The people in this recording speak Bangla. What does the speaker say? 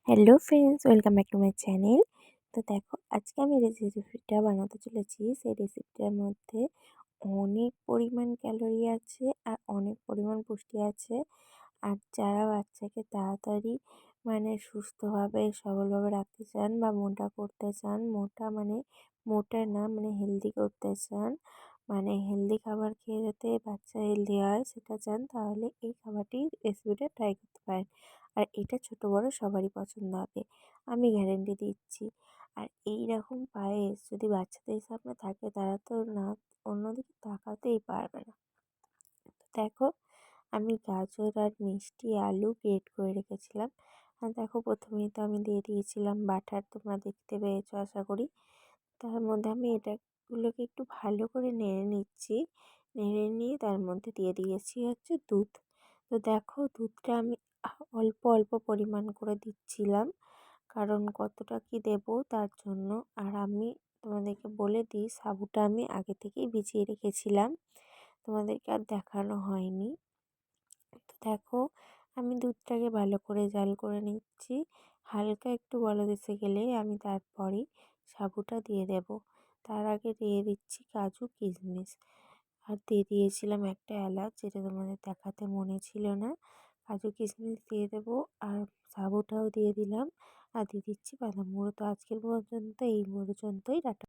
Hello friends, welcome back to my channel. তো দেখো, আজকে আমি যে রেসিপিটা বানাতে চলেছি সেই রেসিপিটার মধ্যে অনেক পরিমাণ ক্যালোরি আছে আর অনেক পরিমাণ পুষ্টি আছে। আর যারা বাচ্চাকে তাড়াতাড়ি সুস্থভাবে সবলভাবে রাখতে চান বা মোটা করতে চান, মোটা না হেলদি করতে চান, হেলদি খাবার খেয়ে যাতে বাচ্চা হেলদি হয় সেটা চান, তাহলে এই খাবারটি রেসিপিটা ট্রাই করতে পারেন। আর এটা ছোট বড় সবারই পছন্দ হবে, আমি গ্যারেন্টি দিচ্ছি। আর এই রকম পায়েস যদি বাচ্চাদের সামনে থাকে তারা তো না অন্যদিকে তাকাতেই পারবে না। দেখো, আমি গাজর আর মিষ্টি আলু গ্রেট করে রেখেছিলাম। আর দেখো, প্রথমেই তো আমি দিয়ে দিয়েছিলাম বাটার, তোমরা দেখতে পেয়েছো আশা করি। তার মধ্যে আমি এটাগুলোকে একটু ভালো করে নেড়ে নিচ্ছি। নেড়ে নিয়ে তার মধ্যে দিয়ে দিয়েছি হচ্ছে দুধ। তো দেখো, দুধটা আমি অল্প অল্প পরিমাণ করে দিচ্ছিলাম, কারণ কতটা কি দেবো তার জন্য। আর আমি তোমাদেরকে বলে দিই, সাবুটা আমি আগে থেকেই ভিজিয়ে রেখেছিলাম, তোমাদেরকে আর দেখানো হয়নি। তো দেখো, আমি দুধটাকে ভালো করে জাল করে নিচ্ছি। হালকা একটু বলদ এসে গেলে আমি তারপরেই সাবুটা দিয়ে দেব। তার আগে দিয়ে দিচ্ছি কাজু কিশমিশ, আর দিয়ে দিয়েছিলাম একটা এলাচ, যেটা তোমাদের দেখাতে মনে ছিল না। কাজু কিশমিশ দিয়ে দেবো, আর সাবুটাও দিয়ে দিলাম, আর দিয়ে দিচ্ছি বাদাম গুঁড়ো। তো আজকের পর্যন্তই টাটা।